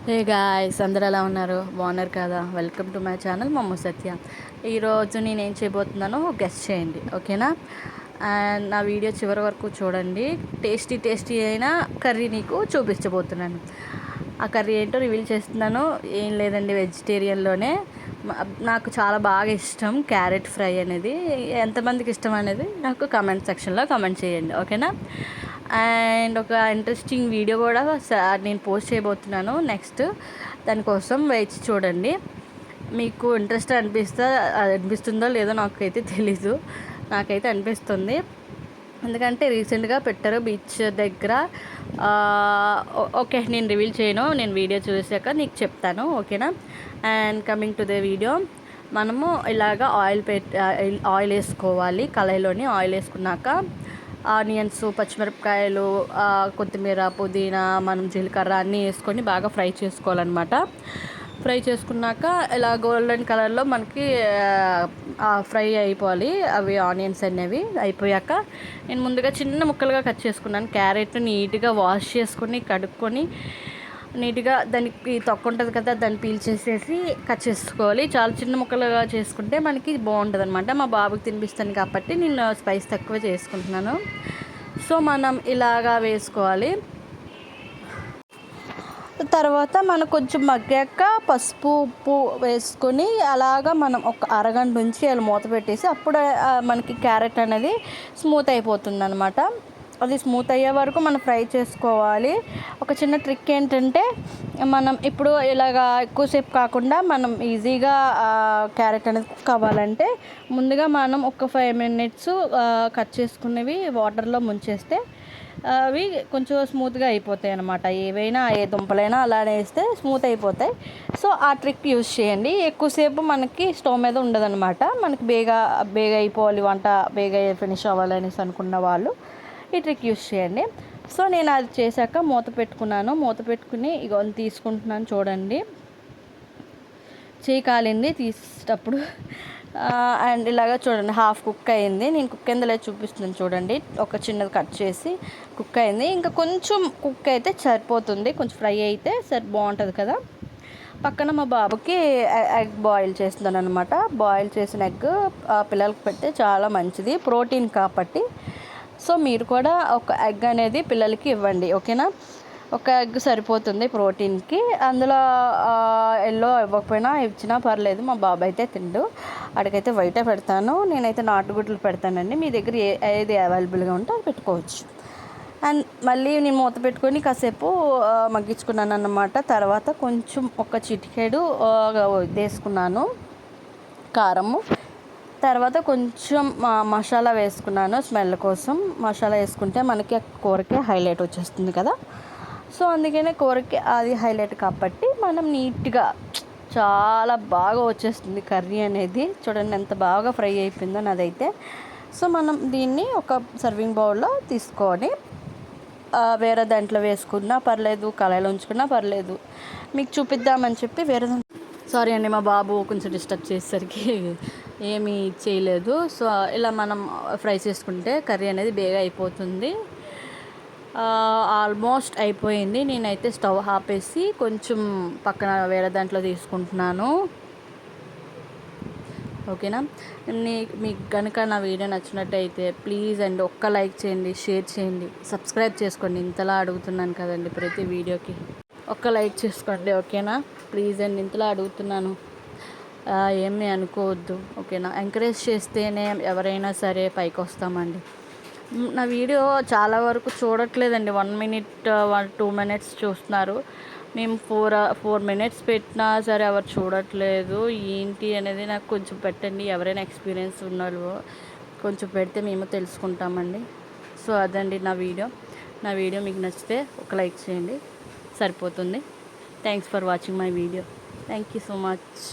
Hey guys, అందరూ ఎలా ఉన్నారు? బాగున్నారు కదా? వెల్కమ్ టు మై ఛానల్ మమ్ము సత్య. ఈరోజు నేనేం చేయబోతున్నానో గెస్ చేయండి, ఓకేనా? అండ్ నా వీడియో చివరి వరకు చూడండి. టేస్టీ అయిన కర్రీ నీకు చూపించబోతున్నాను. ఆ కర్రీ ఏంటో రివీల్ చేస్తున్నాను. ఏం లేదండి, వెజిటేరియన్లోనే నాకు చాలా బాగా ఇష్టం క్యారెట్ ఫ్రై అనేది. ఎంతమందికి ఇష్టం అనేది నాకు కామెంట్ సెక్షన్లో కామెంట్ చేయండి, ఓకేనా? అండ్ ఒక ఇంట్రెస్టింగ్ వీడియో కూడా నేను పోస్ట్ చేయబోతున్నాను నెక్స్ట్. దానికోసం వేచి చూడండి. మీకు ఇంట్రెస్ట్ అనిపిస్తుందో లేదో నాకైతే తెలీదు. నాకైతే అనిపిస్తుంది, ఎందుకంటే రీసెంట్గా పెట్టారు బీచ్ దగ్గర. ఓకే, నేను రివీల్ చేయను, నేను వీడియో చూసాక నీకు చెప్తాను, ఓకేనా? And coming to the video, మనము ఇలాగ ఆయిల్ వేసుకోవాలి. కళాయిలోని ఆయిల్ వేసుకున్నాక ఆనియన్స్, పచ్చిమిరపకాయలు, కొత్తిమీర, పుదీనా, మనం జీలకర్ర అన్నీ వేసుకొని బాగా ఫ్రై చేసుకోవాలన్నమాట. ఫ్రై చేసుకున్నాక ఇలా గోల్డెన్ కలర్లో మనకి ఫ్రై అయిపోవాలి. అవి ఆనియన్స్ అనేవి అయిపోయాక నేను ముందుగా చిన్న ముక్కలుగా కట్ చేసుకున్నాను. క్యారెట్ నీట్గా వాష్ చేసుకొని కడుక్కొని నీట్గా దానికి తొక్క ఉంటుంది కదా, దాన్ని పీల్ చేసేసి కట్ చేసుకోవాలి. చాలా చిన్న ముక్కలుగా చేసుకుంటే మనకి బాగుంటుంది అనమాట. మా బాబుకి తినిపిస్తాను కాబట్టి నేను స్పైస్ తక్కువ చేసుకుంటున్నాను. సో మనం ఇలాగా వేసుకోవాలి. తర్వాత మనం కొంచెం మగ్గాక పసుపు, ఉప్పు వేసుకొని అలాగా మనం ఒక అరగంట నుంచి అలా మూత పెట్టేసి అప్పుడు మనకి క్యారెట్ అనేది స్మూత్ అయిపోతుంది అనమాట. అది స్మూత్ అయ్యే వరకు మనం ఫ్రై చేసుకోవాలి. ఒక చిన్న ట్రిక్ ఏంటంటే, మనం ఇప్పుడు ఇలాగా ఎక్కువసేపు కాకుండా మనం ఈజీగా క్యారెట్ అనేది కుక్ అవ్వాలంటే ముందుగా మనం ఒక 5 minutes కట్ చేసుకునేవి వాటర్లో ముంచేస్తే అవి కొంచెం స్మూత్గా అయిపోతాయి అన్నమాట. ఏవైనా ఏ దుంపలైనా అలానే వేస్తే స్మూత్ అయిపోతాయి. సో ఆ ట్రిక్ యూస్ చేయండి. ఎక్కువసేపు మనకి స్టవ్ మీద ఉండదన్నమాట. మనకి బేగా అయిపోవాలి, వంట బేగా ఫినిష్ అవ్వాలి అనేసి అనుకున్న వాళ్ళు ఈ ట్రిక్ యూస్ చేయండి. సో నేను అది చేశాక మూత పెట్టుకున్నాను. మూత పెట్టుకుని ఇగో తీసుకుంటున్నాను, చూడండి. చేయి కాలింది తీసేటప్పుడు. అండ్ ఇలాగా చూడండి, హాఫ్ కుక్ అయింది. నేను కుక్ అయిందో చూపిస్తున్నాను, చూడండి. ఒక చిన్నది కట్ చేసి కుక్ అయింది. ఇంకా కొంచెం కుక్ అయితే సరిపోతుంది, కొంచెం ఫ్రై అయితే బాగుంటుంది కదా. పక్కన మా బాబుకి ఎగ్ బాయిల్ చేస్తున్నాను అనమాట. బాయిల్ చేసిన ఎగ్ పిల్లలకి పెడితే చాలా మంచిది, ప్రోటీన్ కాబట్టి. సో మీరు కూడా ఒక ఎగ్ అనేది పిల్లలకి ఇవ్వండి, ఓకేనా? ఒక ఎగ్ సరిపోతుంది ప్రోటీన్కి. అందులో ఎల్లో ఇవ్వకపోయినా ఇచ్చినా పర్లేదు. మా బాబు అయితే తిండు, అడిగైతే వైటే పెడతాను. నేనైతే నాటుగుడ్లు పెడతానండి. మీ దగ్గర ఏది అవైలబుల్గా ఉంటే అది పెట్టుకోవచ్చు. అండ్ మళ్ళీ నేను మూత పెట్టుకొని కాసేపు మగ్గించుకున్నాను అన్నమాట. తర్వాత కొంచెం ఒక చిటికెడు వేసుకున్నాను కారము. తర్వాత కొంచెం మసాలా వేసుకున్నాను స్మెల్ కోసం. మసాలా వేసుకుంటే మనకి కూరకి హైలైట్ వచ్చేస్తుంది కదా. సో అందుకనే కూరకి అది హైలైట్ కాబట్టి మనం నీట్గా చాలా బాగా వచ్చేస్తుంది కర్రీ అనేది. చూడండి ఎంత బాగా ఫ్రై అయిపోయిందో నాదైతే. సో మనం దీన్ని ఒక సర్వింగ్ బౌల్లో తీసుకొని వేరే దాంట్లో వేసుకున్నా పర్లేదు, కళాయిలో ఉంచుకున్నా పర్లేదు. మీకు చూపిద్దామని చెప్పి వేరే సారీ అండి, మా బాబు కొంచెం డిస్టర్బ్ చేసేసరికి ఏమీ చేయలేదు. సో ఇలా మనం ఫ్రై చేసుకుంటే కర్రీ అనేది బేగా అయిపోతుంది. ఆల్మోస్ట్ అయిపోయింది. నేనైతే స్టవ్ ఆపేసి కొంచెం పక్కన వేరే దాంట్లో తీసుకుంటున్నాను, ఓకేనా? మీకు కనుక నా వీడియో నచ్చినట్టయితే ప్లీజ్ అండి ఒక్క లైక్ చేయండి, షేర్ చేయండి, సబ్స్క్రైబ్ చేసుకోండి. ఇంతలా అడుగుతున్నాను కదండి ప్రతి వీడియోకి. ఒక్క లైక్ చేసుకోండి, ఓకేనా? ప్లీజ్ అండి, ఇంతలా అడుగుతున్నాను, ఏమీ అనుకోవద్దు, ఓకేనా? ఎంకరేజ్ చేస్తేనే ఎవరైనా సరే పైకి వస్తామండి. నా వీడియో చాలా వరకు చూడట్లేదండి. 1 minute 2 minutes చూస్తున్నారు. మేము 4 minutes పెట్టినా సరే ఎవరు చూడట్లేదు. ఏంటి అనేది నాకు కొంచెం పెట్టండి. ఎవరైనా ఎక్స్పీరియన్స్ ఉన్నారు కొంచెం పెడితే మేము తెలుసుకుంటామండి. సో అదండి నా వీడియో మీకు నచ్చితే ఒక లైక్ చేయండి, సరిపోతుంది. Thanks for watching my video. Thank you so much.